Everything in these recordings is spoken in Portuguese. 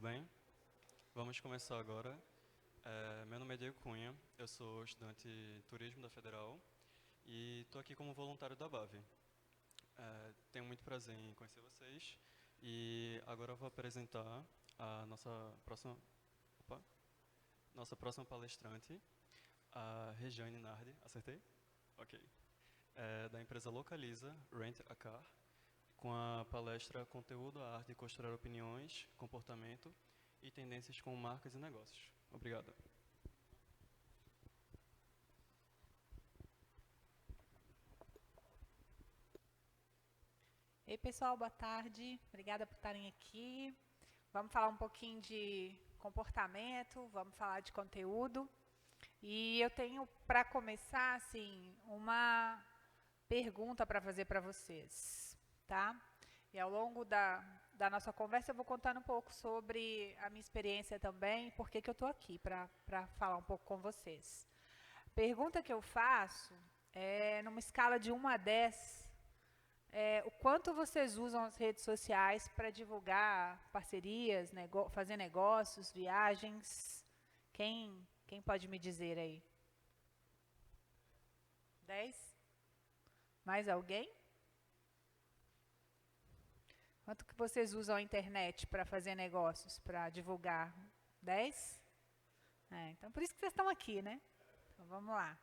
bem? Vamos começar agora. Meu nome é Diego Cunha, eu sou estudante de turismo da Federal e estou aqui como voluntário da BAV. Tenho muito prazer em conhecer vocês e agora eu vou apresentar a nossa próxima palestrante, a Regiane Nardi. Acertei? Ok. Da empresa Localiza, Rent a Car, com a palestra Conteúdo, a Arte de Construir Opiniões, Comportamento e Tendências com Marcas e Negócios. Obrigado. Ei, pessoal, boa tarde. Obrigada por estarem aqui. Vamos falar um pouquinho de comportamento, vamos falar de conteúdo. E eu tenho, para começar, assim, uma pergunta para fazer para vocês, tá? E ao longo da nossa conversa eu vou contando um pouco sobre a minha experiência também, por que eu estou aqui, para falar um pouco com vocês. A pergunta que eu faço é, numa escala de 1 a 10, o quanto vocês usam as redes sociais para divulgar parcerias, fazer negócios, viagens? Quem pode me dizer aí? 10? Mais alguém? Quanto que vocês usam a internet para fazer negócios, para divulgar? 10? Então, por isso que vocês estão aqui, né? Então, vamos lá.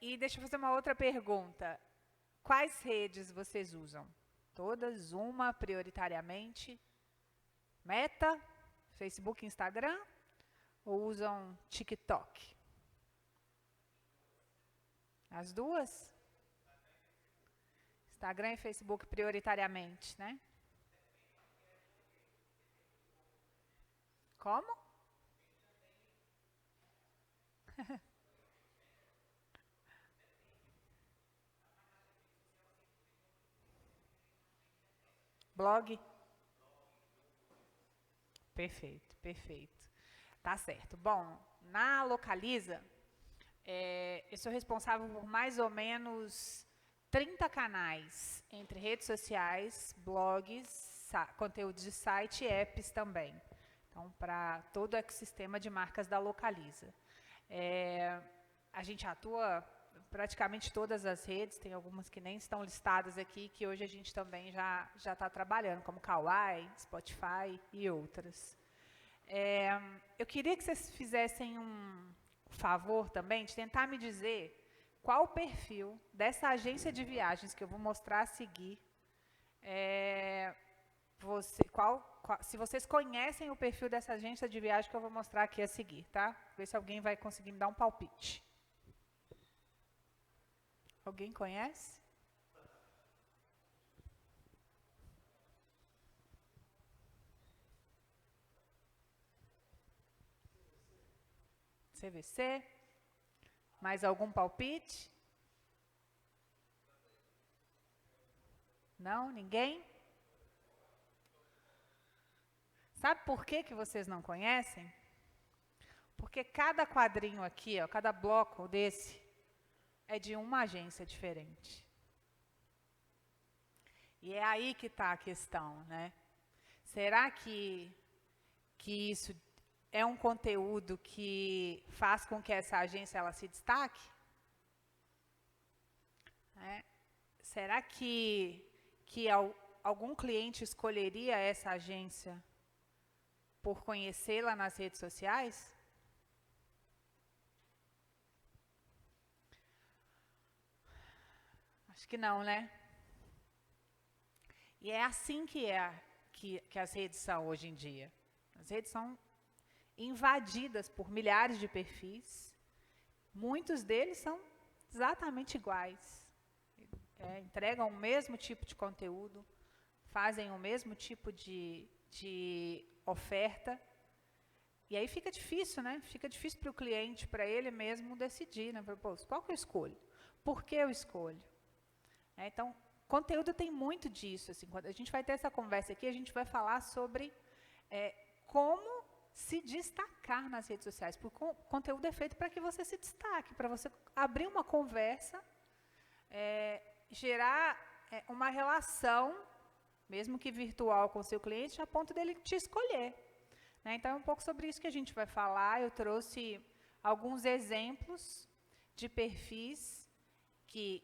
E deixa eu fazer uma outra pergunta. Quais redes vocês usam? Todas? Uma prioritariamente? Meta? Facebook, Instagram? Ou usam TikTok? As duas? Instagram e Facebook prioritariamente, né? Como? Blog? Perfeito, perfeito. Tá certo. Bom, na Localiza, eu sou responsável por mais ou menos 30 canais, entre redes sociais, blogs, conteúdos de site e apps também. Então, para todo o ecossistema de marcas da Localiza. A gente atua praticamente todas as redes, tem algumas que nem estão listadas aqui, que hoje a gente também já está trabalhando, como Kawaii, Spotify e outras. Eu queria que vocês fizessem um favor também de tentar me dizer qual o perfil dessa agência de viagens que eu vou mostrar a seguir. Se vocês conhecem o perfil dessa agência de viagem que eu vou mostrar aqui a seguir, tá? Ver se alguém vai conseguir me dar um palpite. Alguém conhece? CVC? Mais algum palpite? Não? Ninguém? Sabe por que vocês não conhecem? Porque cada quadrinho aqui, ó, cada bloco desse, é de uma agência diferente. E é aí que está a questão, né? Será que isso é um conteúdo que faz com que essa agência ela se destaque? Será que algum cliente escolheria essa agência por conhecê-la nas redes sociais? Acho que não, né? E é assim que as redes são hoje em dia. As redes são invadidas por milhares de perfis. Muitos deles são exatamente iguais. Entregam o mesmo tipo de conteúdo, fazem o mesmo tipo de oferta. E aí fica difícil, né? Fica difícil para o cliente, para ele mesmo decidir, né? Pô, qual que eu escolho? Por que eu escolho? Então, conteúdo tem muito disso. Assim, quando a gente vai ter essa conversa aqui, a gente vai falar sobre como se destacar nas redes sociais. Porque o conteúdo é feito para que você se destaque, para você abrir uma conversa, gerar uma relação mesmo que virtual com o seu cliente, a ponto dele te escolher. Né? Então, é um pouco sobre isso que a gente vai falar. Eu trouxe alguns exemplos de perfis que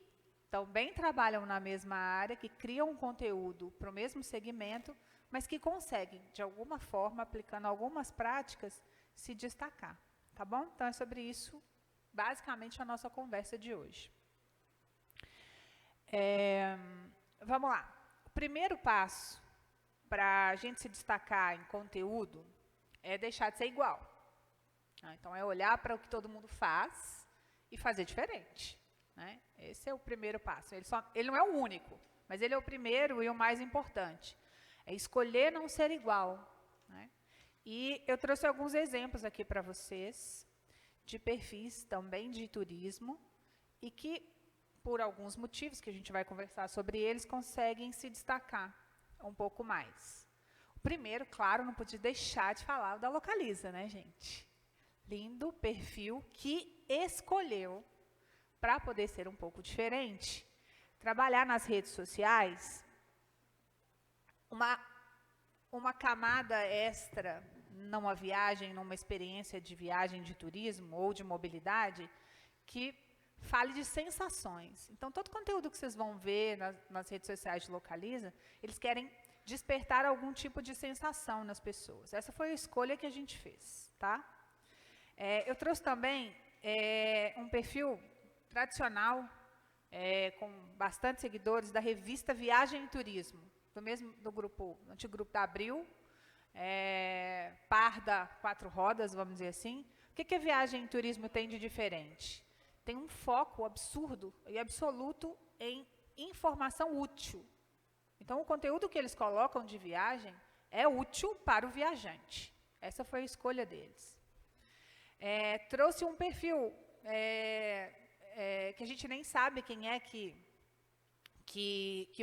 também trabalham na mesma área, que criam um conteúdo para o mesmo segmento, mas que conseguem, de alguma forma, aplicando algumas práticas, se destacar. Tá bom? Então, é sobre isso, basicamente, a nossa conversa de hoje. Vamos lá. O primeiro passo para a gente se destacar em conteúdo é deixar de ser igual. Então, é olhar para o que todo mundo faz e fazer diferente. Né? Esse é o primeiro passo. Ele não é o único, mas ele é o primeiro e o mais importante. É escolher não ser igual. Né? E eu trouxe alguns exemplos aqui para vocês de perfis também de turismo e que, por alguns motivos que a gente vai conversar sobre eles, conseguem se destacar um pouco mais. O primeiro, claro, não podia deixar de falar da Localiza, né, gente? Lindo perfil que escolheu, para poder ser um pouco diferente, trabalhar nas redes sociais, uma camada extra numa viagem, numa experiência de viagem de turismo ou de mobilidade, que fale de sensações. Então, todo conteúdo que vocês vão ver nas redes sociais de Localiza, eles querem despertar algum tipo de sensação nas pessoas. Essa foi a escolha que a gente fez. Tá? Eu trouxe também um perfil tradicional, com bastante seguidores, da revista Viagem e Turismo, do antigo grupo da Abril, par da 4 rodas, vamos dizer assim. O que a Viagem e Turismo tem de diferente? Tem um foco absurdo e absoluto em informação útil. Então, o conteúdo que eles colocam de viagem é útil para o viajante. Essa foi a escolha deles. Trouxe um perfil que a gente nem sabe quem é que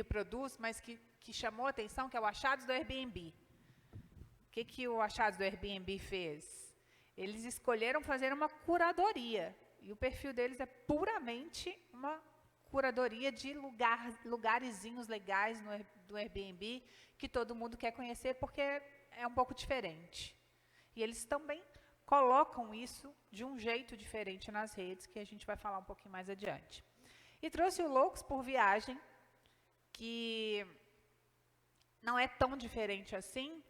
produz, mas que chamou a atenção, que é o Achados do Airbnb. O que o Achados do Airbnb fez? Eles escolheram fazer uma curadoria, e o perfil deles é puramente uma curadoria de lugarzinhos legais do Airbnb, que todo mundo quer conhecer, porque é um pouco diferente. E eles também colocam isso de um jeito diferente nas redes, que a gente vai falar um pouquinho mais adiante. E trouxe o Loucos por Viagem, que não é tão diferente assim,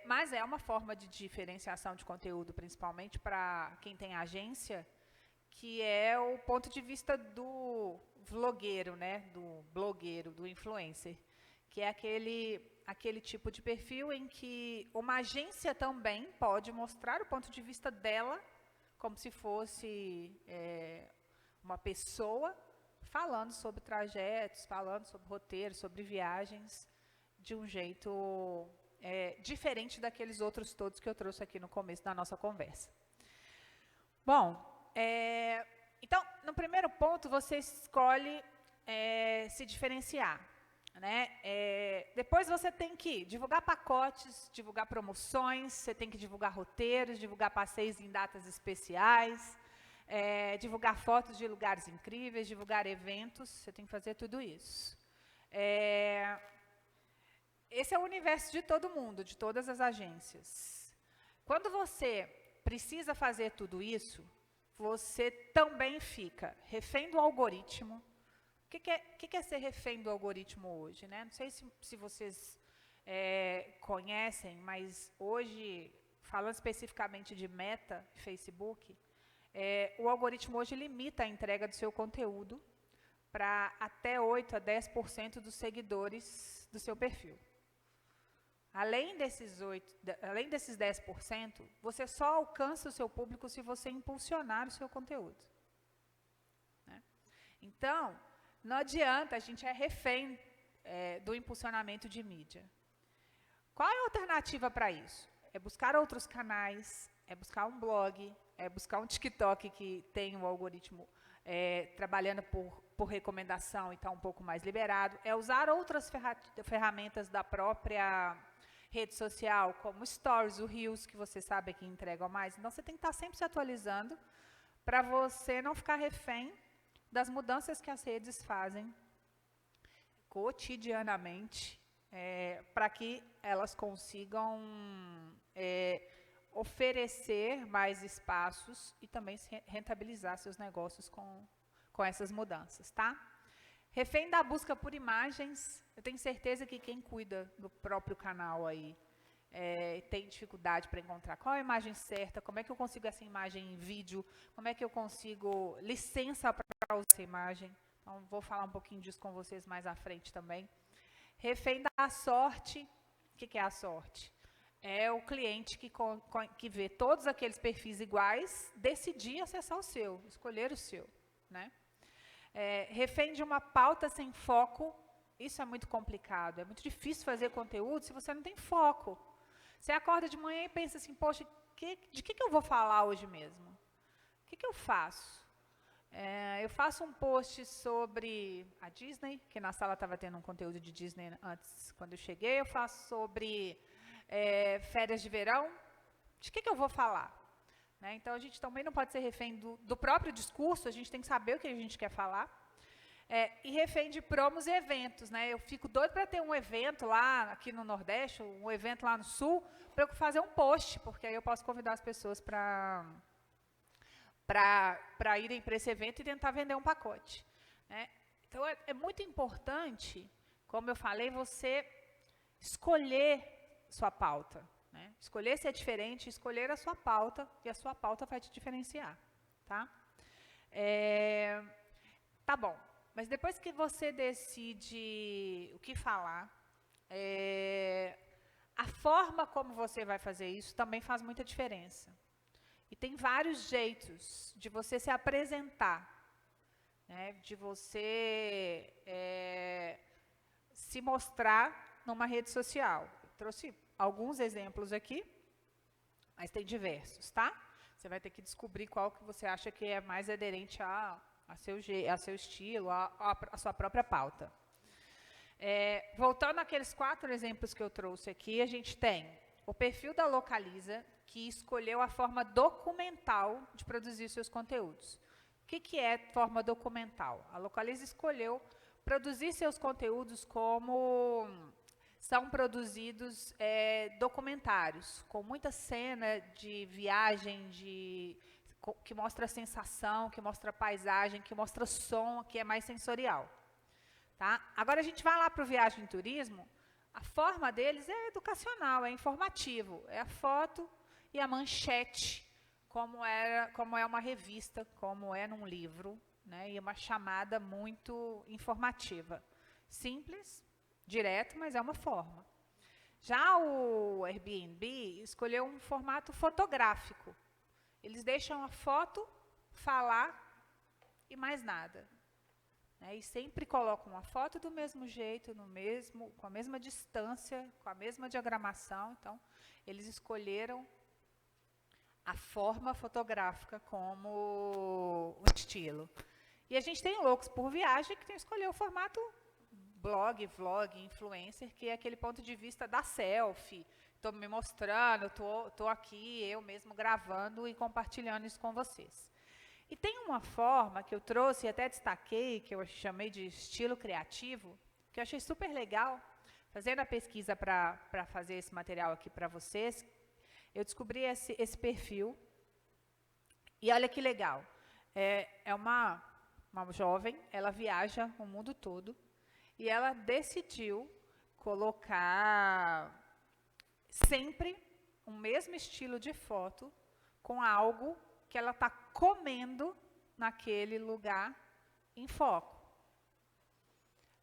mas é uma forma de diferenciação de conteúdo, principalmente para quem tem agência, que é o ponto de vista do vlogueiro, né, do blogueiro, do influencer, que é aquele tipo de perfil em que uma agência também pode mostrar o ponto de vista dela, como se fosse uma pessoa falando sobre trajetos, falando sobre roteiros, sobre viagens, de um jeito diferente daqueles outros todos que eu trouxe aqui no começo da nossa conversa. Bom, então, no primeiro ponto, você escolhe se diferenciar. Né? Depois você tem que divulgar pacotes, divulgar promoções, você tem que divulgar roteiros, divulgar passeios em datas especiais, divulgar fotos de lugares incríveis, divulgar eventos, você tem que fazer tudo isso. Esse é o universo de todo mundo, de todas as agências. Quando você precisa fazer tudo isso, você também fica refém do algoritmo. O que é ser refém do algoritmo hoje? Né? Não sei se vocês conhecem, mas hoje, falando especificamente de Meta, Facebook, o algoritmo hoje limita a entrega do seu conteúdo para até 8 a 10% dos seguidores do seu perfil. Além desses 10%, você só alcança o seu público se você impulsionar o seu conteúdo. Né? Então, não adianta, a gente é refém do impulsionamento de mídia. Qual é a alternativa para isso? É buscar outros canais, é buscar um blog, é buscar um TikTok que tem o algoritmo trabalhando por recomendação e está um pouco mais liberado, é usar outras ferramentas da própria rede social, como Stories, o Reels, que você sabe que entregam mais. Então, você tem que estar sempre se atualizando para você não ficar refém das mudanças que as redes fazem cotidianamente para que elas consigam oferecer mais espaços e também rentabilizar seus negócios com essas mudanças, tá? Refém da busca por imagens, eu tenho certeza que quem cuida do próprio canal aí tem dificuldade para encontrar qual é a imagem certa, como é que eu consigo essa imagem em vídeo, como é que eu consigo licença para usar essa imagem. Então, vou falar um pouquinho disso com vocês mais à frente também. Refém da sorte, o que é a sorte? É o cliente que vê todos aqueles perfis iguais, decidir acessar o seu, escolher o seu, né? Refém de uma pauta sem foco, isso é muito complicado, é muito difícil fazer conteúdo se você não tem foco. Você acorda de manhã e pensa assim, poxa, de que eu vou falar hoje mesmo? O que eu faço? Eu faço um post sobre a Disney, que na sala estava tendo um conteúdo de Disney antes, quando eu cheguei. Eu faço sobre férias de verão. De que eu vou falar? Né? Então, a gente também não pode ser refém do próprio discurso, a gente tem que saber o que a gente quer falar. E refém de promos e eventos. Né? Eu fico doido para ter um evento lá aqui no Nordeste, um evento lá no Sul, para eu fazer um post, porque aí eu posso convidar as pessoas para irem para esse evento e tentar vender um pacote. Né? Então, é muito importante, como eu falei, você escolher sua pauta. Né? Escolher ser diferente, escolher a sua pauta, e a sua pauta vai te diferenciar. Tá? Tá bom, mas depois que você decide o que falar, a forma como você vai fazer isso também faz muita diferença. E tem vários jeitos de você se apresentar, né, de você se mostrar numa rede social. Eu trouxe alguns exemplos aqui, mas tem diversos, tá? Você vai ter que descobrir qual que você acha que é mais aderente a seu estilo, a sua própria pauta. Voltando àqueles 4 exemplos que eu trouxe aqui, a gente tem o perfil da Localiza, que escolheu a forma documental de produzir seus conteúdos. O que é forma documental? A Localiza escolheu produzir seus conteúdos como são produzidos documentários, com muita cena de viagem, que mostra sensação, que mostra paisagem, que mostra som, que é mais sensorial. Tá? Agora a gente vai lá para o Viagem e Turismo, a forma deles é educacional, é informativo, é a foto e a manchete, como é uma revista, como é num livro, né, e uma chamada muito informativa. Simples, direto, mas é uma forma. Já o Airbnb escolheu um formato fotográfico. Eles deixam a foto, falar e mais nada. E sempre colocam a foto do mesmo jeito, com a mesma distância, com a mesma diagramação. Então, eles escolheram a forma fotográfica como o estilo. E a gente tem Loucos por Viagem, que tem que escolher o formato blog, vlog, influencer, que é aquele ponto de vista da selfie. Estou me mostrando, estou aqui, eu mesmo gravando e compartilhando isso com vocês. E tem uma forma que eu trouxe e até destaquei, que eu chamei de estilo criativo, que eu achei super legal. Fazendo a pesquisa para fazer esse material aqui para vocês, eu descobri esse perfil. E olha que legal. É uma jovem, ela viaja o mundo todo e ela decidiu colocar sempre o mesmo estilo de foto com algo que ela está comendo naquele lugar em foco.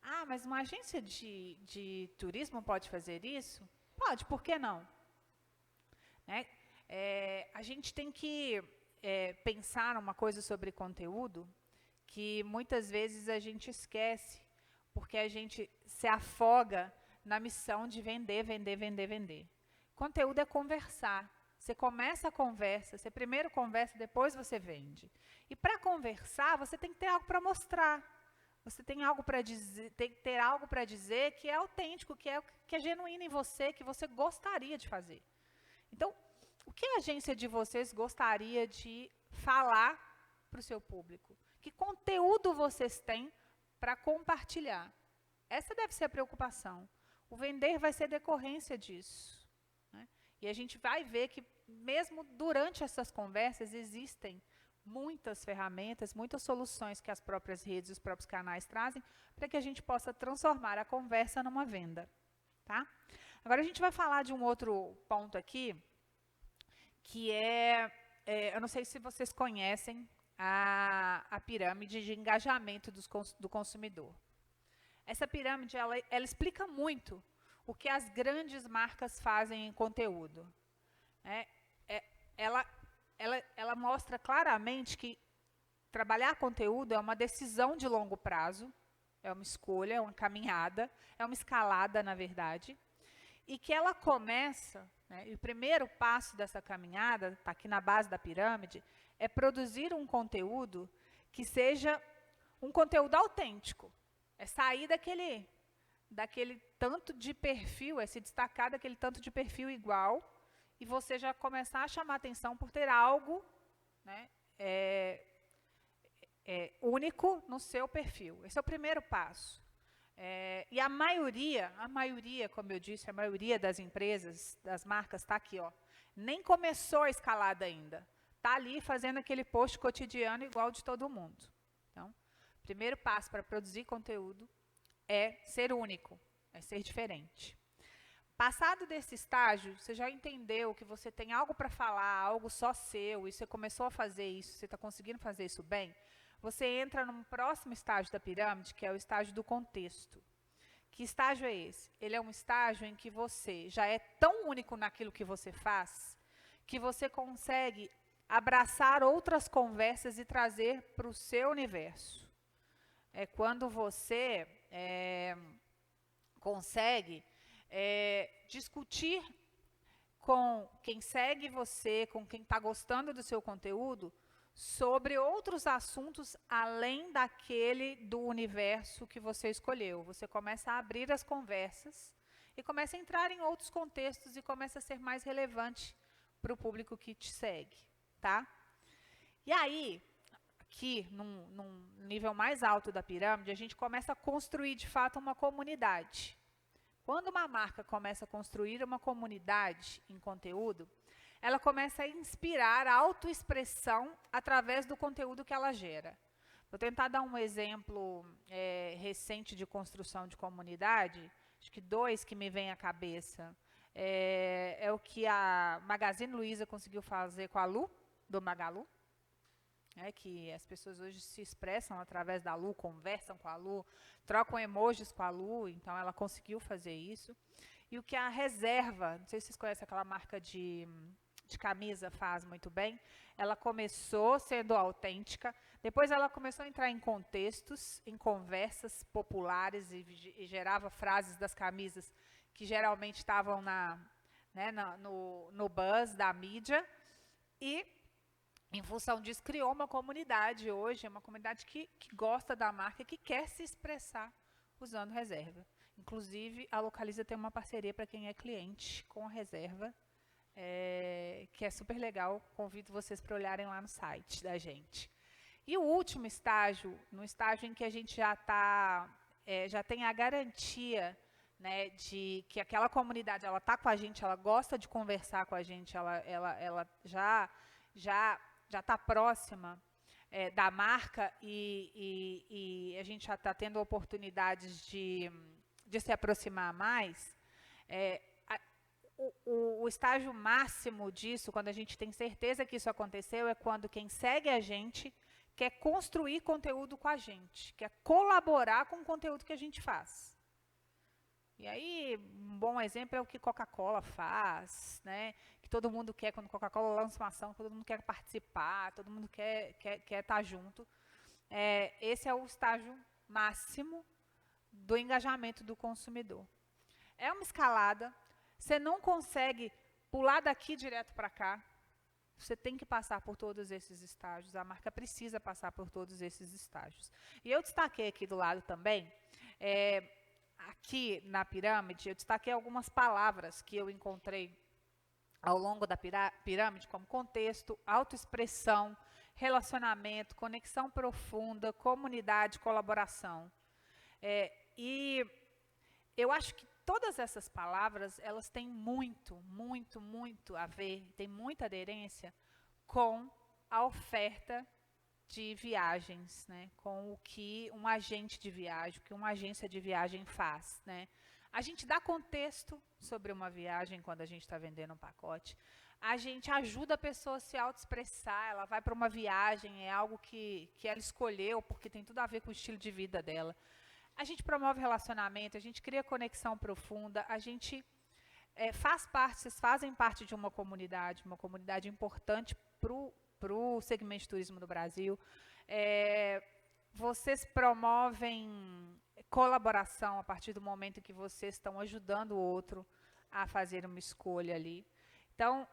Ah, mas uma agência de turismo pode fazer isso? Pode, por que não? Né? A gente tem que pensar uma coisa sobre conteúdo que muitas vezes a gente esquece, porque a gente se afoga na missão de vender, vender, vender, vender. Conteúdo é conversar. Você começa a conversa, você primeiro conversa, depois você vende. E para conversar, você tem que ter algo para mostrar. Você tem algo para dizer, tem que ter algo para dizer que é autêntico, que é genuíno em você, que você gostaria de fazer. Então, o que a agência de vocês gostaria de falar para o seu público? Que conteúdo vocês têm para compartilhar? Essa deve ser a preocupação. o vender vai ser decorrência disso, né? E a gente vai ver que, mesmo durante essas conversas, existem muitas ferramentas, muitas soluções que as próprias redes, os próprios canais trazem para que a gente possa transformar a conversa numa venda, tá? Agora a gente vai falar de um outro ponto aqui, que eu não sei se vocês conhecem a pirâmide de engajamento do consumidor. Essa pirâmide, ela explica muito o que as grandes marcas fazem em conteúdo. Ela mostra claramente que trabalhar conteúdo é uma decisão de longo prazo, é uma escolha, é uma caminhada, é uma escalada, na verdade, e que ela começa, né, e o primeiro passo dessa caminhada, está aqui na base da pirâmide, é produzir um conteúdo que seja um conteúdo autêntico, é sair daquele tanto de perfil, é se destacar daquele tanto de perfil igual, e você já começar a chamar atenção por ter algo, né, único no seu perfil. Esse é o primeiro passo. E a maioria, como eu disse, a maioria das empresas, das marcas, está aqui, ó, nem começou a escalada ainda. Está ali fazendo aquele post cotidiano igual de todo mundo. Então, o primeiro passo para produzir conteúdo é ser único, é ser diferente. Passado desse estágio, você já entendeu que você tem algo para falar, algo só seu, e você começou a fazer isso, você está conseguindo fazer isso bem, você entra num próximo estágio da pirâmide, que é o estágio do contexto. Que estágio é esse? Ele é um estágio em que você já é tão único naquilo que você faz, que você consegue abraçar outras conversas e trazer para o seu universo. É quando você consegue discutir com quem segue você, com quem está gostando do seu conteúdo, sobre outros assuntos além daquele do universo que você escolheu. Você começa a abrir as conversas e começa a entrar em outros contextos e começa a ser mais relevante para o público que te segue, tá? E aí, aqui, num nível mais alto da pirâmide, a gente começa a construir, de fato, uma comunidade. Quando uma marca começa a construir uma comunidade em conteúdo, ela começa a inspirar a autoexpressão através do conteúdo que ela gera. Vou tentar dar um exemplo recente de construção de comunidade, acho que 2 que me vêm à cabeça. É o que a Magazine Luiza conseguiu fazer com a Lu, do Magalu, que as pessoas hoje se expressam através da Lu, conversam com a Lu, trocam emojis com a Lu, então ela conseguiu fazer isso. E o que a Reserva, não sei se vocês conhecem aquela marca de camisa, faz muito bem, ela começou sendo autêntica, depois ela começou a entrar em contextos, em conversas populares e gerava frases das camisas que geralmente estavam no buzz da mídia, e em função disso criou uma comunidade hoje, uma comunidade que gosta da marca, que quer se expressar usando Reserva. Inclusive, a Localiza tem uma parceria para quem é cliente com a Reserva, que é super legal, convido vocês para olharem lá no site da gente. E o último estágio, no estágio em que a gente já tem a garantia, né, de que aquela comunidade ela está com a gente, ela gosta de conversar com a gente, ela já está próxima da marca e a gente já está tendo oportunidades de se aproximar mais. O estágio máximo disso, quando a gente tem certeza que isso aconteceu, é quando quem segue a gente quer construir conteúdo com a gente, quer colaborar com o conteúdo que a gente faz. E aí, um bom exemplo é o que Coca-Cola faz, né? Que todo mundo quer, quando Coca-Cola lança uma ação, todo mundo quer participar, todo mundo quer estar junto. Esse é o estágio máximo do engajamento do consumidor. É uma escalada. Você não consegue pular daqui direto para cá. Você tem que passar por todos esses estágios. A marca precisa passar por todos esses estágios. E eu destaquei aqui do lado também, aqui na pirâmide, eu destaquei algumas palavras que eu encontrei ao longo da pirâmide, como contexto, autoexpressão, relacionamento, conexão profunda, comunidade, colaboração. E eu acho que todas essas palavras, elas têm muito, muito, muito a ver, tem muita aderência com a oferta de viagens, né? Com o que um agente de viagem, o que uma agência de viagem faz, né? A gente dá contexto sobre uma viagem quando a gente está vendendo um pacote. A gente ajuda a pessoa a se autoexpressar, ela vai para uma viagem, é algo que ela escolheu, porque tem tudo a ver com o estilo de vida dela. A gente promove relacionamento, a gente cria conexão profunda, a gente faz parte, vocês fazem parte de uma comunidade importante para o segmento de turismo do Brasil. Vocês promovem colaboração a partir do momento em que vocês estão ajudando o outro a fazer uma escolha ali. Então,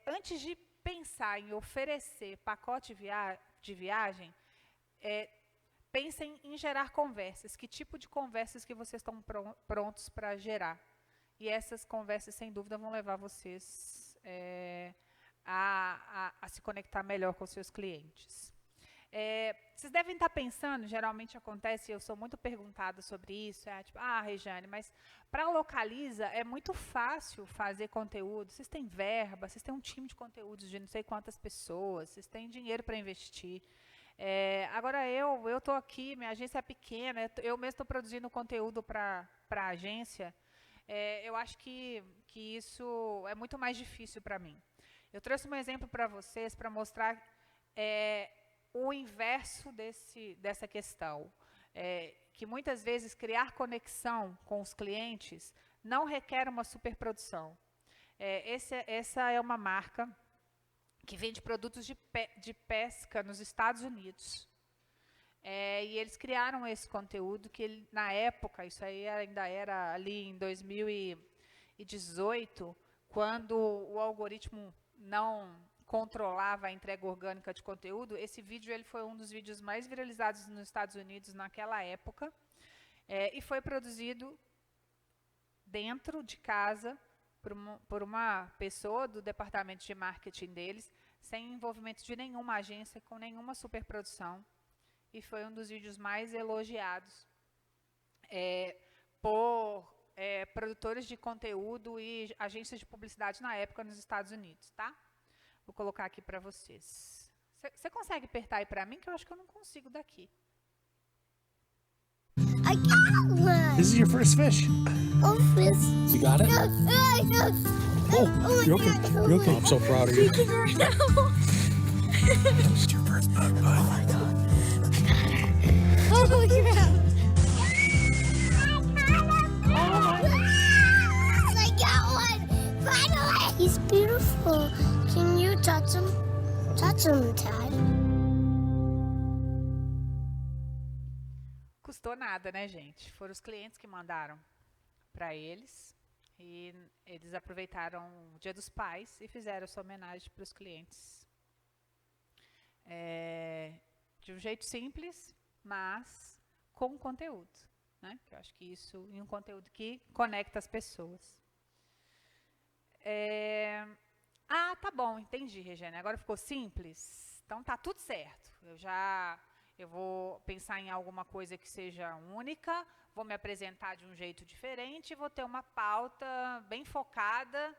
antes de pensar em oferecer pacote de viagem, pensem em gerar conversas. Que tipo de conversas que vocês estão prontos para gerar? E essas conversas, sem dúvida, vão levar vocês a se conectar melhor com os seus clientes. Vocês devem estar pensando, geralmente acontece, eu sou muito perguntada sobre isso, tipo, Regiane, mas para a Localiza é muito fácil fazer conteúdo, vocês têm verba, vocês têm um time de conteúdos de não sei quantas pessoas, vocês têm dinheiro para investir. Agora eu estou aqui, minha agência é pequena, eu mesmo estou produzindo conteúdo para a agência, eu acho que isso é muito mais difícil para mim. Eu trouxe um exemplo para vocês para mostrar o inverso dessa questão, que muitas vezes criar conexão com os clientes não requer uma superprodução. Essa é uma marca que vende produtos de pesca nos Estados Unidos. E eles criaram esse conteúdo que, na época, isso aí ainda era ali em 2018, quando o algoritmo não controlava a entrega orgânica de conteúdo, esse vídeo ele foi um dos vídeos mais viralizados nos Estados Unidos naquela época, e foi produzido dentro de casa por uma pessoa do departamento de marketing deles, sem envolvimento de nenhuma agência, com nenhuma superprodução, e foi um dos vídeos mais elogiados por produtores de conteúdo e agências de publicidade na época nos Estados Unidos, tá? Vou colocar aqui para vocês. Você consegue apertar aí para mim, que eu acho que eu não consigo daqui. I got one. This is your first fish. Oh, fish. You got it? Oh, you're okay. You're okay. I'm so proud of you. Take it right now. It's your first bug, bud. Oh my god. I got her. Oh, crap. I got one. Finally. He's beautiful. Can you touch him? Touch him, Dad. Custou nada, né, gente? Foram os clientes que mandaram para eles. E eles aproveitaram o Dia dos Pais e fizeram essa homenagem para os clientes. De um jeito simples, mas com conteúdo, né? Eu acho que isso é um conteúdo que conecta as pessoas. Tá bom, entendi, Regiane. Agora ficou simples? Então tá tudo certo. Eu vou pensar em alguma coisa que seja única, vou me apresentar de um jeito diferente, vou ter uma pauta bem focada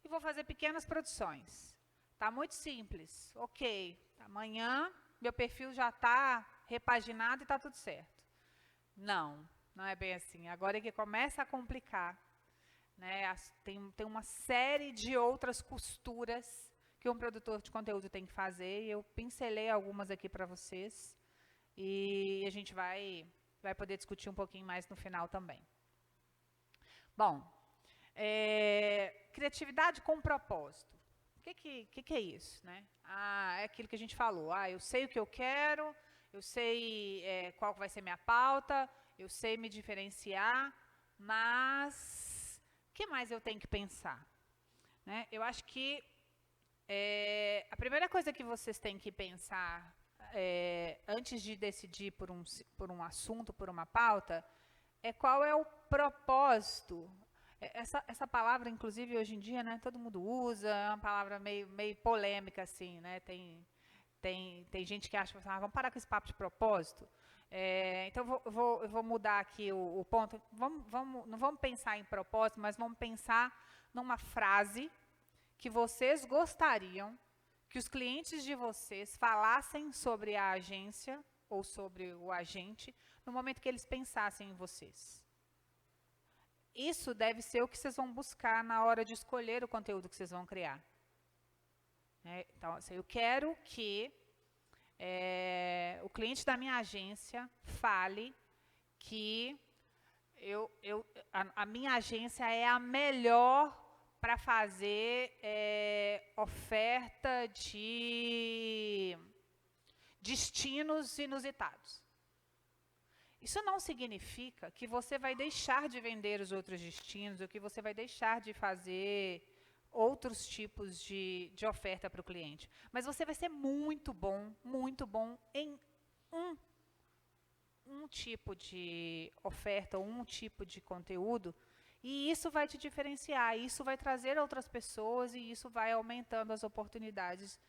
e vou fazer pequenas produções. Tá muito simples. Ok, amanhã meu perfil já está repaginado e está tudo certo. Não é bem assim. Agora é que começa a complicar. Né? Tem uma série de outras costuras que um produtor de conteúdo tem que fazer. E eu pincelei algumas aqui para vocês. E a gente vai poder discutir um pouquinho mais no final também. Bom, criatividade com propósito. O que é isso? Né? É aquilo que a gente falou. Eu sei o que eu quero, eu sei qual vai ser minha pauta, eu sei me diferenciar, mas o que mais eu tenho que pensar? Né? Eu acho que a primeira coisa que vocês têm que pensar antes de decidir por um assunto, por uma pauta, qual é o propósito. Essa palavra, inclusive, hoje em dia, né, todo mundo usa, é uma palavra meio polêmica, assim, né, Tem gente que acha, vamos parar com esse papo de propósito. Então, eu vou mudar aqui o ponto. Não vamos pensar em propósito, mas vamos pensar numa frase que vocês gostariam que os clientes de vocês falassem sobre a agência ou sobre o agente no momento que eles pensassem em vocês. Isso deve ser o que vocês vão buscar na hora de escolher o conteúdo que vocês vão criar. Então, assim, eu quero que o cliente da minha agência fale que a minha agência é a melhor para fazer oferta de destinos inusitados. Isso não significa que você vai deixar de vender os outros destinos, ou que você vai deixar de fazer outros tipos de oferta para o cliente. Mas você vai ser muito bom em um tipo de oferta, ou um tipo de conteúdo, e isso vai te diferenciar, isso vai trazer outras pessoas, e isso vai aumentando as oportunidades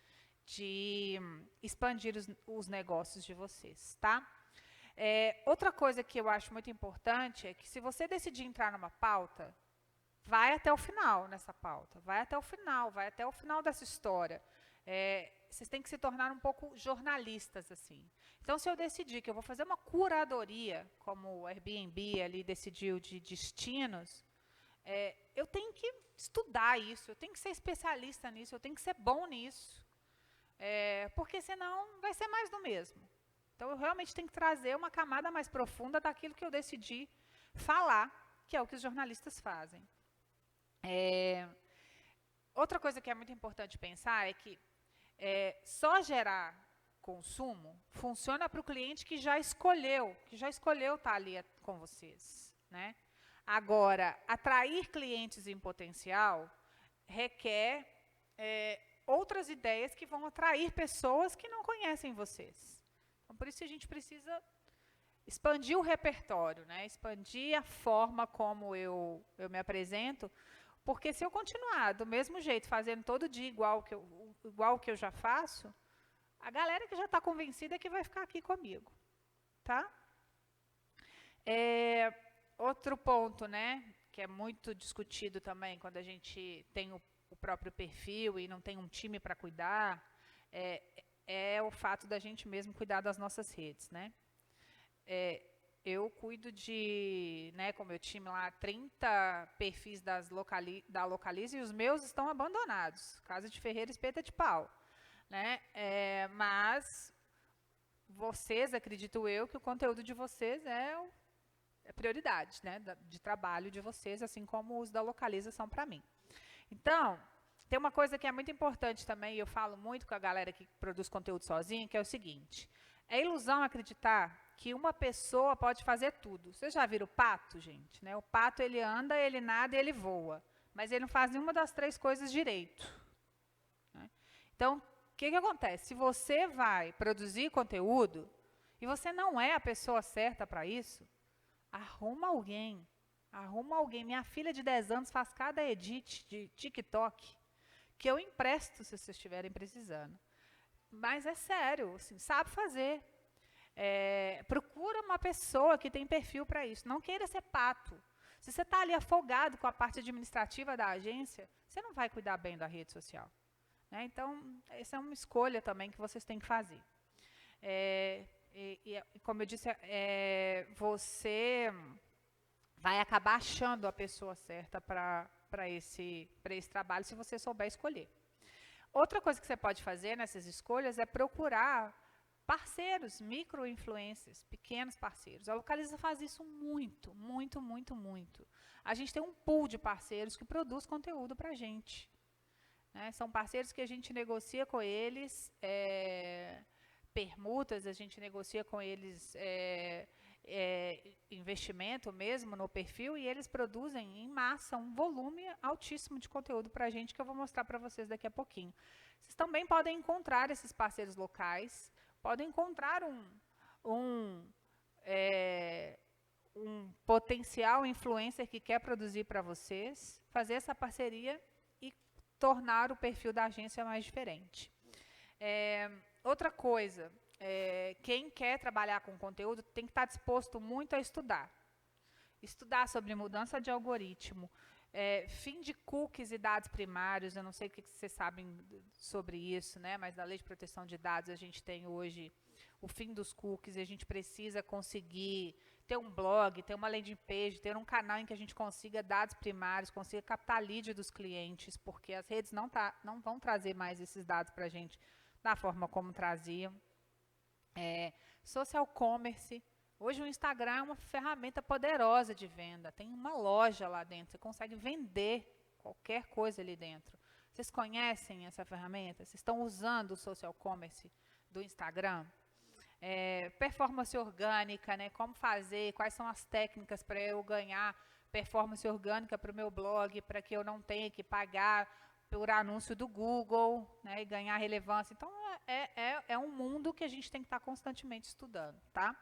de expandir os negócios de vocês, tá? Outra coisa que eu acho muito importante é que se você decidir entrar numa pauta, vai até o final nessa pauta, vai até o final dessa história. Vocês têm que se tornar um pouco jornalistas, assim. Então, se eu decidir que eu vou fazer uma curadoria, como o Airbnb ali decidiu de destinos, eu tenho que estudar isso, eu tenho que ser especialista nisso, eu tenho que ser bom nisso, porque senão vai ser mais do mesmo. Então, eu realmente tenho que trazer uma camada mais profunda daquilo que eu decidi falar, que é o que os jornalistas fazem. Outra coisa que é muito importante pensar é que só gerar consumo funciona para o cliente que já escolheu estar ali com vocês, né? Agora, atrair clientes em potencial requer outras ideias que vão atrair pessoas que não conhecem vocês. Então, por isso a gente precisa expandir o repertório, né? Expandir a forma como eu me apresento, porque se eu continuar do mesmo jeito, fazendo todo dia igual que eu já faço, a galera que já está convencida é que vai ficar aqui comigo, tá? Outro ponto, né, que é muito discutido também quando a gente tem o próprio perfil e não tem um time para cuidar, é o fato da gente mesmo cuidar das nossas redes, né? Eu cuido de, né, com o meu time lá, 30 perfis da Localiza, e os meus estão abandonados. Casa de Ferreira, espeta de pau. Né? Mas vocês, acredito eu, que o conteúdo de vocês é prioridade, né, de trabalho de vocês, assim como os da Localiza são para mim. Então, tem uma coisa que é muito importante também, e eu falo muito com a galera que produz conteúdo sozinha, que é o seguinte: é ilusão acreditar que uma pessoa pode fazer tudo. Vocês já viram o pato, gente? Né? O pato, ele anda, ele nada e ele voa. Mas ele não faz nenhuma das três coisas direito. Né? Então, o que acontece? Se você vai produzir conteúdo e você não é a pessoa certa para isso, arruma alguém. Minha filha de 10 anos faz cada edit de TikTok que eu empresto se vocês estiverem precisando. Mas é sério, assim, sabe fazer. Procura uma pessoa que tem perfil para isso. Não queira ser pato. Se você está ali afogado com a parte administrativa da agência, você não vai cuidar bem da rede social. Né? Então, essa é uma escolha também que vocês têm que fazer. Como eu disse, você vai acabar achando a pessoa certa para esse trabalho, se você souber escolher. Outra coisa que você pode fazer nessas escolhas é procurar parceiros, micro-influencers, pequenos parceiros. A Localiza faz isso muito. A gente tem um pool de parceiros que produz conteúdo para a gente. Né? São parceiros que a gente negocia com eles permutas, a gente negocia com eles investimento mesmo no perfil, e eles produzem em massa um volume altíssimo de conteúdo para a gente, que eu vou mostrar para vocês daqui a pouquinho. Vocês também podem encontrar esses parceiros locais, podem encontrar um potencial influencer que quer produzir para vocês, fazer essa parceria e tornar o perfil da agência mais diferente. outra coisa, quem quer trabalhar com conteúdo tem que estar disposto muito a estudar. Estudar sobre mudança de algoritmo, fim de cookies e dados primários, eu não sei o que vocês sabem sobre isso, né? Mas na Lei de Proteção de Dados a gente tem hoje o fim dos cookies, e a gente precisa conseguir ter um blog, ter uma landing page, ter um canal em que a gente consiga dados primários, consiga captar lead dos clientes, porque as redes não vão trazer mais esses dados para a gente da forma como traziam. Social commerce. Hoje o Instagram é uma ferramenta poderosa de venda. Tem uma loja lá dentro. Você consegue vender qualquer coisa ali dentro. Vocês conhecem essa ferramenta? Vocês estão usando o social commerce do Instagram? Performance orgânica, né? Como fazer, quais são as técnicas para eu ganhar performance orgânica para o meu blog, para que eu não tenha que pagar por anúncio do Google, né? E ganhar relevância. Então, é um mundo que a gente tem que estar constantemente estudando, tá?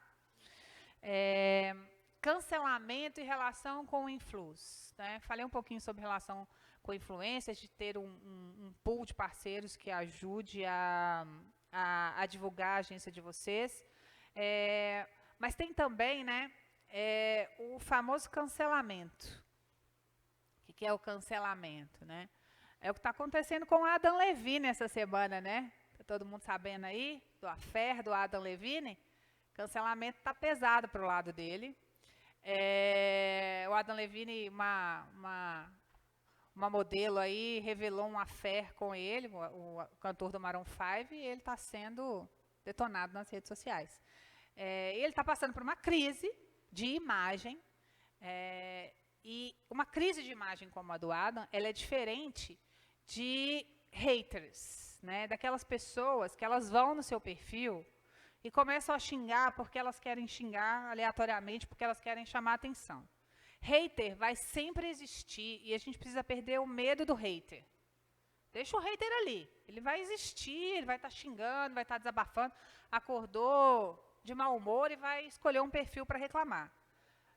Cancelamento e relação com o influx, né? Falei um pouquinho sobre relação com influências, de ter um pool de parceiros que ajude a divulgar a agência de vocês. Mas tem também, né, o famoso cancelamento. O que é o cancelamento, né? É o que está acontecendo com o Adam Levine essa semana, né? Tá todo mundo sabendo aí do affair do Adam Levine? Cancelamento está pesado para o lado dele. O Adam Levine, uma modelo aí, revelou um affair com ele, o cantor do Maroon 5, e ele está sendo detonado nas redes sociais. Ele está passando por uma crise de imagem, e uma crise de imagem como a do Adam, ela é diferente de haters, né? Daquelas pessoas que elas vão no seu perfil e começam a xingar porque elas querem xingar aleatoriamente, porque elas querem chamar atenção. Hater vai sempre existir e a gente precisa perder o medo do hater. Deixa o hater ali. Ele vai existir, ele vai estar xingando, vai estar desabafando. Acordou de mau humor e vai escolher um perfil para reclamar.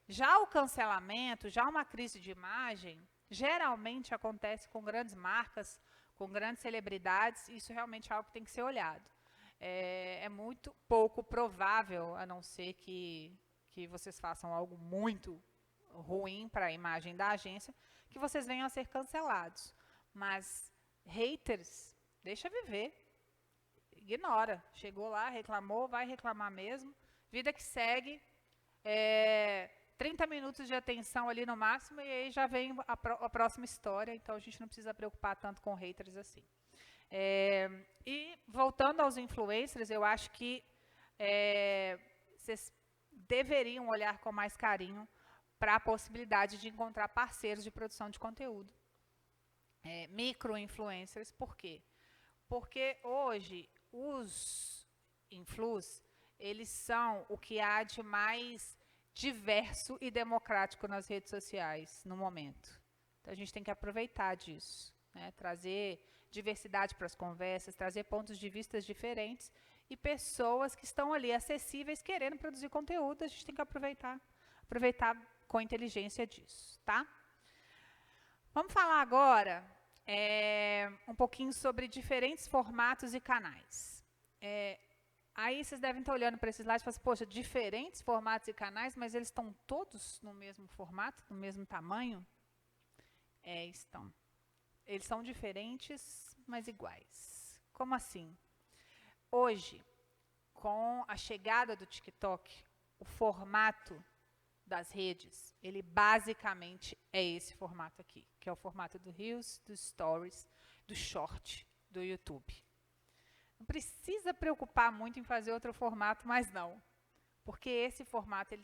Já o cancelamento, já uma crise de imagem, geralmente acontece com grandes marcas, com grandes celebridades. Isso realmente é algo que tem que ser olhado. É muito pouco provável, a não ser que vocês façam algo muito ruim para a imagem da agência, que vocês venham a ser cancelados. Mas haters, deixa viver. Ignora. Chegou lá, reclamou, vai reclamar mesmo. Vida que segue. 30 minutos de atenção ali no máximo, e aí já vem a próxima história. Então a gente não precisa preocupar tanto com haters assim. E voltando aos influencers, eu acho que vocês deveriam olhar com mais carinho para a possibilidade de encontrar parceiros de produção de conteúdo. Micro-influencers, por quê? Porque hoje os influs, eles são o que há de mais diverso e democrático nas redes sociais no momento. Então a gente tem que aproveitar disso, né? Trazer diversidade para as conversas, trazer pontos de vista diferentes e pessoas que estão ali acessíveis querendo produzir conteúdo. A gente tem que aproveitar com inteligência disso, tá? Vamos falar agora um pouquinho sobre diferentes formatos e canais. Aí vocês devem estar olhando para esses slides e falando assim, poxa, diferentes formatos e canais, mas eles estão todos no mesmo formato, no mesmo tamanho? Estão. Eles são diferentes, mas iguais. Como assim? Hoje, com a chegada do TikTok, o formato das redes, ele basicamente é esse formato aqui, que é o formato do Reels, dos Stories, do Short, do YouTube. Não precisa preocupar muito em fazer outro formato, mas não. Porque esse formato,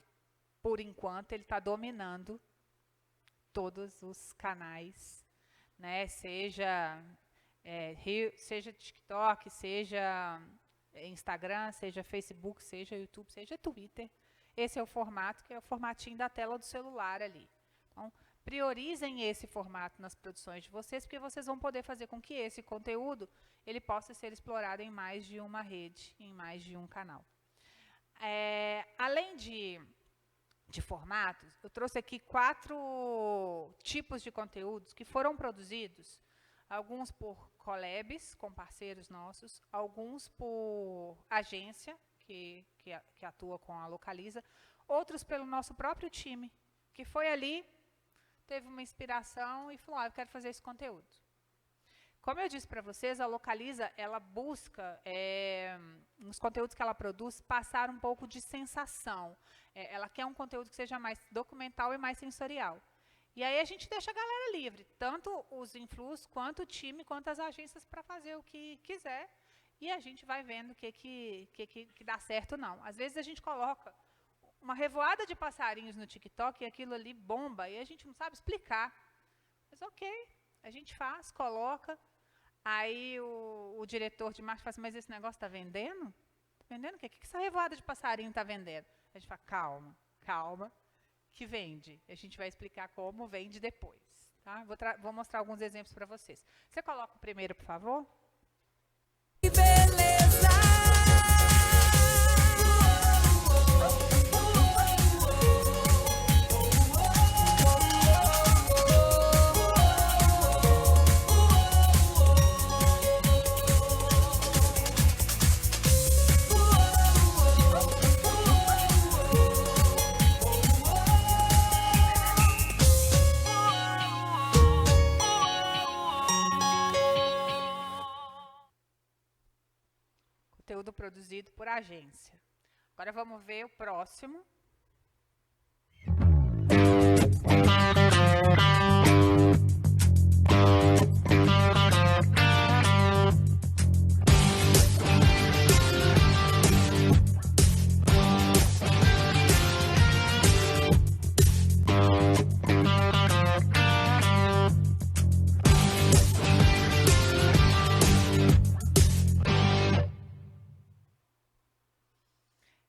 por enquanto, ele está dominando todos os canais, né? Seja TikTok, seja Instagram, seja Facebook, seja YouTube, seja Twitter. Esse é o formato, que é o formatinho da tela do celular ali. Então, priorizem esse formato nas produções de vocês, porque vocês vão poder fazer com que esse conteúdo ele possa ser explorado em mais de uma rede, em mais de um canal. Além de formatos, eu trouxe aqui 4 tipos de conteúdos que foram produzidos alguns por collabs, com parceiros nossos, alguns por agência, que atua com a Localiza, outros pelo nosso próprio time, que foi ali, teve uma inspiração e falou, eu quero fazer esse conteúdo. Como eu disse para vocês, a Localiza, ela busca, nos conteúdos que ela produz, passar um pouco de sensação. Ela quer um conteúdo que seja mais documental e mais sensorial. E aí a gente deixa a galera livre, tanto os influs, quanto o time, quanto as agências, para fazer o que quiser. E a gente vai vendo o que dá certo ou não. Às vezes a gente coloca uma revoada de passarinhos no TikTok e aquilo ali bomba, e a gente não sabe explicar. Mas ok, a gente faz, coloca. Aí o diretor de marketing fala assim, mas esse negócio está vendendo? Está vendendo o quê? O que essa revoada de passarinho está vendendo? A gente fala, calma, calma, que vende. A gente vai explicar como vende depois. Tá? Vou mostrar alguns exemplos para vocês. Você coloca o primeiro, por favor? Que beleza! Conteúdo produzido por agência. Agora vamos ver o próximo.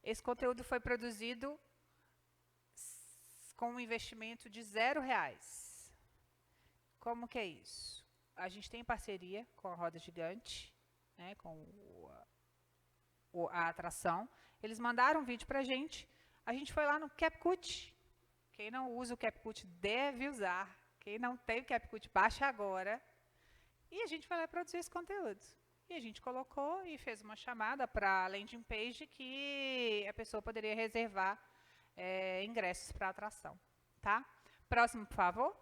Esse conteúdo foi produzido com um investimento de R$0. Como que é isso? A gente tem parceria com a Roda Gigante, né, com a atração. Eles mandaram um vídeo para a gente foi lá no CapCut. Quem não usa o CapCut deve usar. Quem não tem o CapCut, baixa agora. E a gente vai lá produzir esse conteúdo. E a gente colocou e fez uma chamada para a landing page que a pessoa poderia reservar ingressos para a atração. Tá? Próximo, por favor.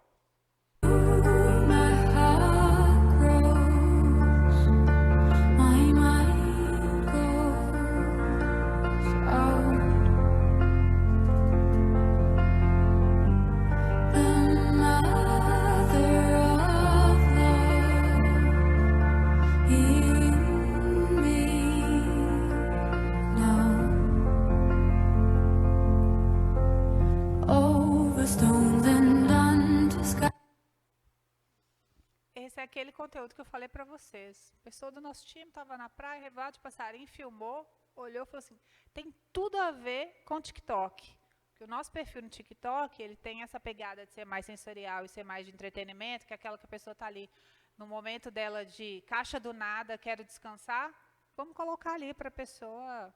Esse é aquele conteúdo que eu falei para vocês. A pessoa do nosso time estava na praia, revoada de passarinho, filmou, olhou e falou assim, tem tudo a ver com o TikTok. Porque o nosso perfil no TikTok, ele tem essa pegada de ser mais sensorial e ser mais de entretenimento, que é aquela que a pessoa está ali no momento dela de caixa do nada, quero descansar. Vamos colocar ali para a pessoa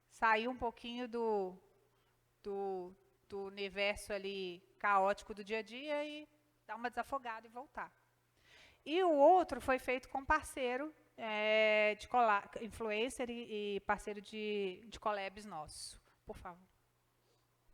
sair um pouquinho do universo ali caótico do dia a dia e dar uma desafogada e voltar. E o outro foi feito com parceiro influencer e parceiro de collabs nosso. Por favor.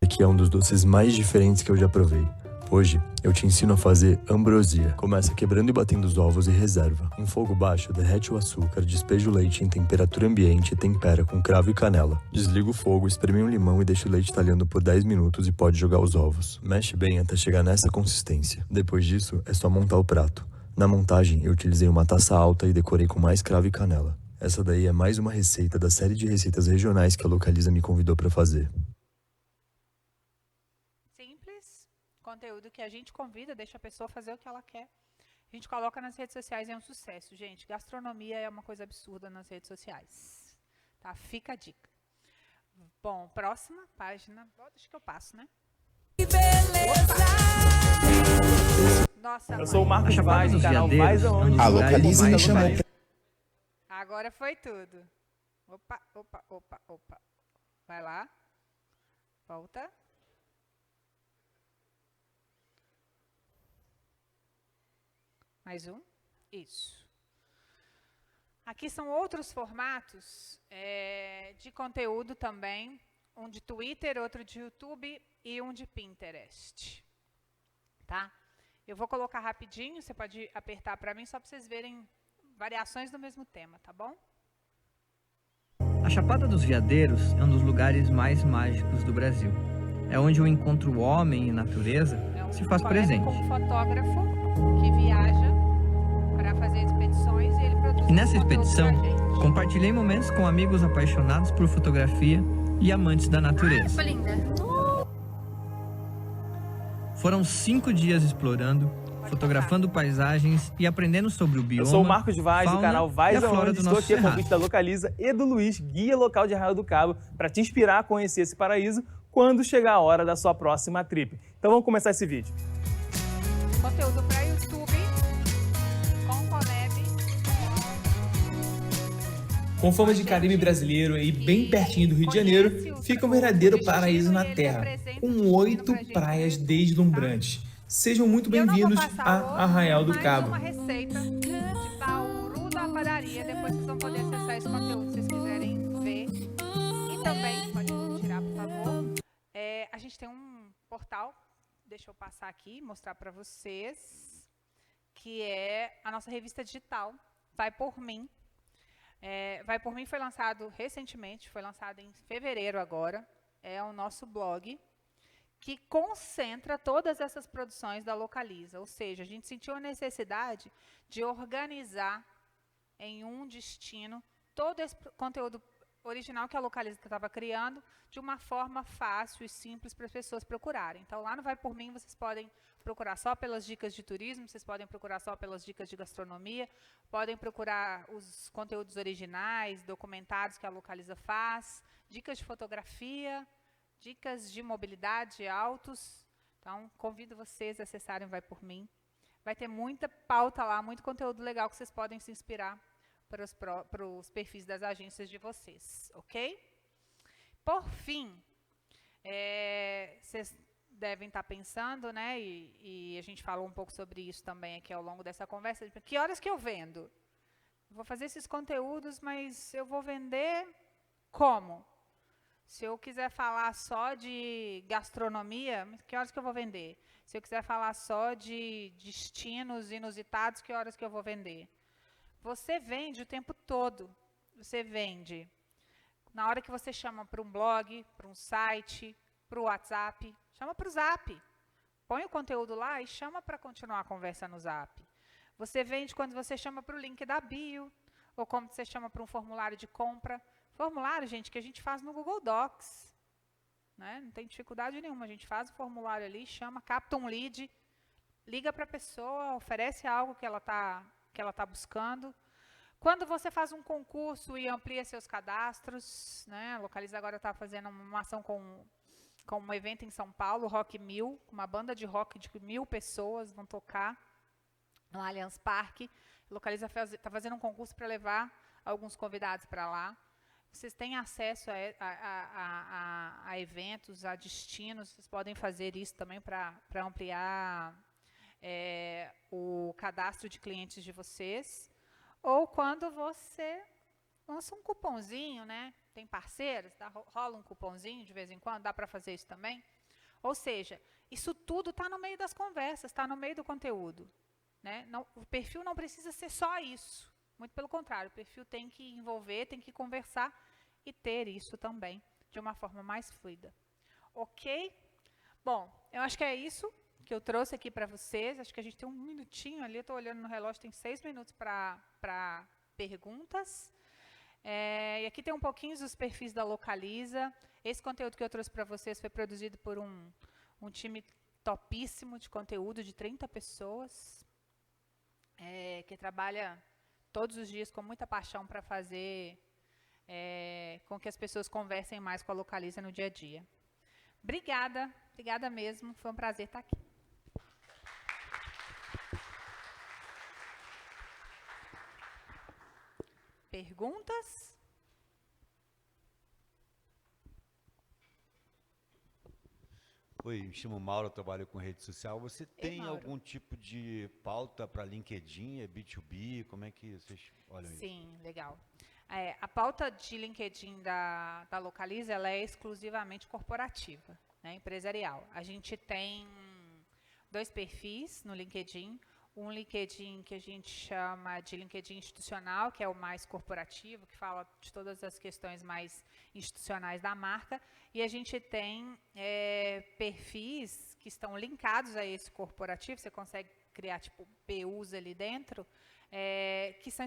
Aqui é um dos doces mais diferentes que eu já provei. Hoje, eu te ensino a fazer ambrosia. Começa quebrando e batendo os ovos e reserva. Em fogo baixo, derrete o açúcar, despeja o leite em temperatura ambiente e tempera com cravo e canela. Desliga o fogo, espreme um limão e deixa o leite talhando por 10 minutos e pode jogar os ovos. Mexe bem até chegar nessa consistência. Depois disso, é só montar o prato. Na montagem, eu utilizei uma taça alta e decorei com mais cravo e canela. Essa daí é mais uma receita da série de receitas regionais que a Localiza me convidou para fazer. Simples, conteúdo que a gente convida, deixa a pessoa fazer o que ela quer. A gente coloca nas redes sociais e é um sucesso, gente. Gastronomia é uma coisa absurda nas redes sociais. Tá? Fica a dica. Bom, próxima página. Deixa que eu passo, né? Que beleza! Nossa, Eu sou o Marcos Vaz, do canal Vaz Aonde. A Localiza me chamou. agora foi tudo. Opa, opa, opa, opa. Vai lá. Volta. Mais um. Isso. Aqui são outros formatos de conteúdo também, um de Twitter, outro de YouTube e um de Pinterest. Tá? Eu vou colocar rapidinho, você pode apertar para mim, só para vocês verem variações do mesmo tema, tá bom? A Chapada dos Veadeiros é um dos lugares mais mágicos do Brasil. É onde o encontro homem e natureza se faz presente. É um fotógrafo que viaja para fazer expedições e ele produz E nessa conteúdo expedição, pra gente. compartilhei momentos com amigos apaixonados por fotografia e amantes da natureza. Foi linda. Foram 5 dias explorando, fotografando paisagens e aprendendo sobre o bioma. Eu sou o Marcos Vaz, do fauna canal Vaz e a flora Aonde. do Estou nosso aqui a cerrado. convite da Localiza e do Luiz, guia local de Arraial do Cabo, para te inspirar a conhecer esse paraíso quando chegar a hora da sua próxima trip. Então vamos começar esse vídeo. Conteúdo para YouTube, com Coneb. Com fama de Caribe brasileiro e bem pertinho do Rio de Janeiro, fica um verdadeiro paraíso na Terra, com 8 praias deslumbrantes. Sejam muito bem-vindos a Arraial do Cabo. Uma receita de bauru da padaria, depois vocês vão poder acessar esse conteúdo se vocês quiserem ver. E também, pode tirar, por favor, a gente tem um portal, deixa eu passar aqui, mostrar para vocês, que é a nossa revista digital, Vai Por Mim. Vai Por Mim foi lançado recentemente, foi lançado em fevereiro agora, é o nosso blog, que concentra todas essas produções da Localiza, ou seja, a gente sentiu a necessidade de organizar em um destino todo esse conteúdo original que a Localiza estava criando de uma forma fácil e simples para as pessoas procurarem. Então, lá no Vai Por Mim, vocês podem procurar só pelas dicas de turismo, vocês podem procurar só pelas dicas de gastronomia, podem procurar os conteúdos originais, documentários que a Localiza faz, dicas de fotografia, dicas de mobilidade, autos. Então, convido vocês a acessarem Vai Por Mim. Vai ter muita pauta lá, muito conteúdo legal que vocês podem se inspirar para os perfis das agências de vocês, ok? Por fim, vocês devem estar pensando, né, e a gente falou um pouco sobre isso também aqui ao longo dessa conversa, que horas que eu vendo? Vou fazer esses conteúdos, mas eu vou vender como? Se eu quiser falar só de gastronomia, que horas que eu vou vender? Se eu quiser falar só de destinos inusitados, que horas que eu vou vender? Você vende o tempo todo. Você vende na hora que você chama para um blog, para um site, para o WhatsApp. Chama para o Zap. Põe o conteúdo lá e chama para continuar a conversa no Zap. Você vende quando você chama para o link da bio, ou quando você chama para um formulário de compra. Formulário, gente, que a gente faz no Google Docs. Né? Não tem dificuldade nenhuma. A gente faz o formulário ali, chama, capta um lead, liga para a pessoa, oferece algo que ela está buscando. Quando você faz um concurso e amplia seus cadastros, né? A Localiza agora está fazendo uma ação com um evento em São Paulo, Rock 1000, uma banda de rock de 1000 pessoas vão tocar no Allianz Parque. A Localiza está fazendo um concurso para levar alguns convidados para lá. Vocês têm acesso a eventos, a destinos, vocês podem fazer isso também para ampliar o cadastro de clientes de vocês. Ou quando você lança um cupomzinho, né? Tem parceiros, rola um cupomzinho de vez em quando, dá para fazer isso também. Ou seja, isso tudo está no meio das conversas, está no meio do conteúdo. Né? Não, o perfil não precisa ser só isso. Muito pelo contrário, o perfil tem que envolver, tem que conversar e ter isso também de uma forma mais fluida. Ok? Bom, eu acho que é isso que eu trouxe aqui para vocês. Acho que a gente tem um minutinho ali, eu estou olhando no relógio, tem 6 minutos para perguntas. E aqui tem um pouquinho dos perfis da Localiza. Esse conteúdo que eu trouxe para vocês foi produzido por um time topíssimo de conteúdo, de 30 pessoas, que trabalha todos os dias com muita paixão para fazer com que as pessoas conversem mais com a Localiza no dia a dia. Obrigada, obrigada mesmo, foi um prazer estar aqui. Perguntas? Oi, me chamo Mauro, eu trabalho com rede social. Você tem Mauro. algum tipo de pauta para LinkedIn, é B2B? Como é que vocês olham isso? Sim, legal. A pauta de LinkedIn da Localiza, ela é exclusivamente corporativa, né, empresarial. A gente tem 2 perfis no LinkedIn. Um LinkedIn que a gente chama de LinkedIn institucional, que é o mais corporativo, que fala de todas as questões mais institucionais da marca. E a gente tem perfis que estão linkados a esse corporativo, você consegue criar tipo PUs ali dentro, que são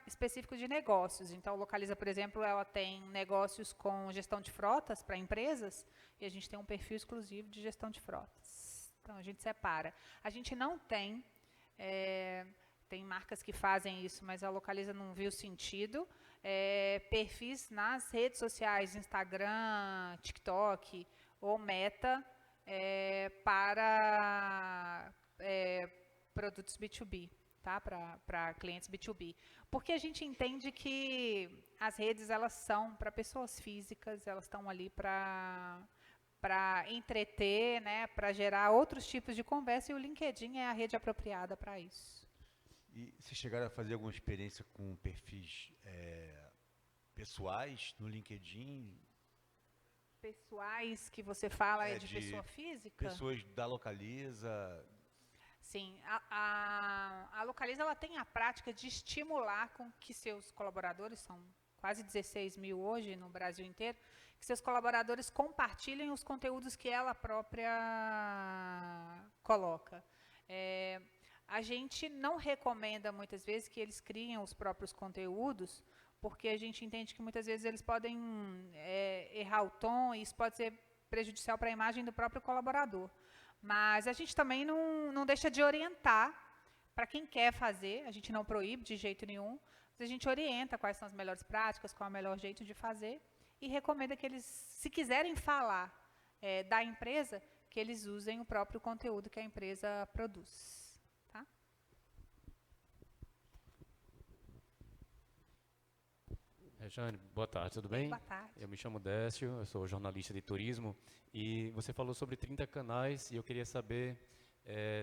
específicos de negócios. Então, Localiza, por exemplo, ela tem negócios com gestão de frotas para empresas, e a gente tem um perfil exclusivo de gestão de frotas. Então, a gente separa. A gente não tem... tem marcas que fazem isso, mas a Localiza não viu sentido. Perfis nas redes sociais, Instagram, TikTok ou Meta, para produtos B2B, tá? Para clientes B2B. Porque a gente entende que as redes, elas são para pessoas físicas, elas estão ali para entreter, né, para gerar outros tipos de conversa, e o LinkedIn é a rede apropriada para isso. E vocês chegaram a fazer alguma experiência com perfis pessoais no LinkedIn? Pessoais que você fala de pessoa física? Pessoas da Localiza. Sim, a Localiza, ela tem a prática de estimular com que seus colaboradores, são quase 16 mil hoje no Brasil inteiro, que seus colaboradores compartilhem os conteúdos que ela própria coloca. A gente não recomenda, muitas vezes, que eles criem os próprios conteúdos, porque a gente entende que, muitas vezes, eles podem errar o tom, e isso pode ser prejudicial para a imagem do próprio colaborador. Mas a gente também não deixa de orientar para quem quer fazer, a gente não proíbe de jeito nenhum, mas a gente orienta quais são as melhores práticas, qual é o melhor jeito de fazer, e recomenda que eles, se quiserem falar da empresa, que eles usem o próprio conteúdo que a empresa produz. Tá? Jane, boa tarde, tudo bem? Boa tarde. Eu me chamo Décio, eu sou jornalista de turismo, e você falou sobre 30 canais, e eu queria saber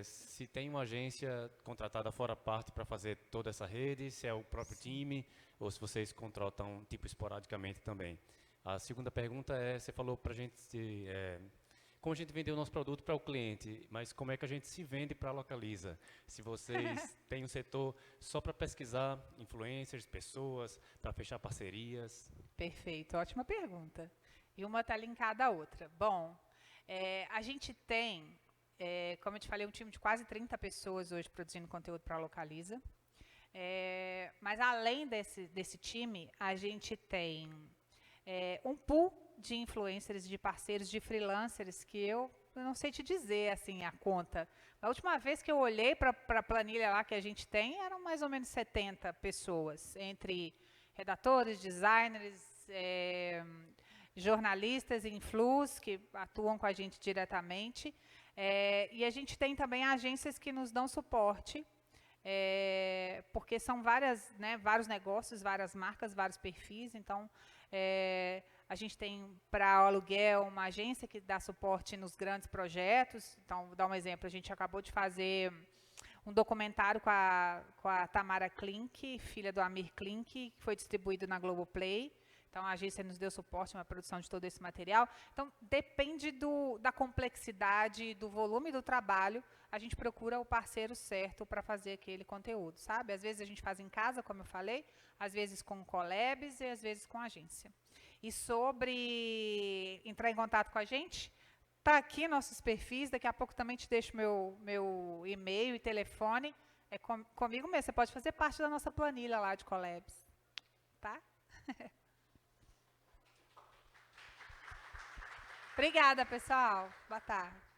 se tem uma agência contratada fora parte para fazer toda essa rede, se é o próprio time, ou se vocês contratam tipo esporadicamente também. A segunda pergunta você falou para a gente como a gente vender o nosso produto para o cliente, mas como é que a gente se vende para a Localiza? Se vocês têm um setor só para pesquisar influencers, pessoas, para fechar parcerias. Perfeito, ótima pergunta. E uma está linkada à outra. Bom, a gente tem, como eu te falei, um time de quase 30 pessoas hoje produzindo conteúdo para a Localiza. Mas além desse time, a gente tem um pool de influencers, de parceiros, de freelancers, que eu não sei te dizer assim a conta. A última vez que eu olhei para a planilha lá que a gente tem, eram mais ou menos 70 pessoas, entre redatores, designers, jornalistas, influs, que atuam com a gente diretamente. E a gente tem também agências que nos dão suporte, porque são vários negócios, várias marcas, vários perfis. Então, a gente tem para o aluguel uma agência que dá suporte nos grandes projetos. Então, vou dar um exemplo, a gente acabou de fazer um documentário com a Tamara Klink, filha do Amir Klink, que foi distribuído na Globoplay. Então, a agência nos deu suporte na produção de todo esse material. Então, depende da complexidade, do volume do trabalho, a gente procura o parceiro certo para fazer aquele conteúdo, sabe? Às vezes a gente faz em casa, como eu falei, às vezes com collabs e às vezes com agência. E sobre entrar em contato com a gente, está aqui nossos perfis, daqui a pouco também te deixo meu e-mail e telefone. Comigo mesmo, você pode fazer parte da nossa planilha lá de collabs, tá? Obrigada, pessoal. Boa tarde.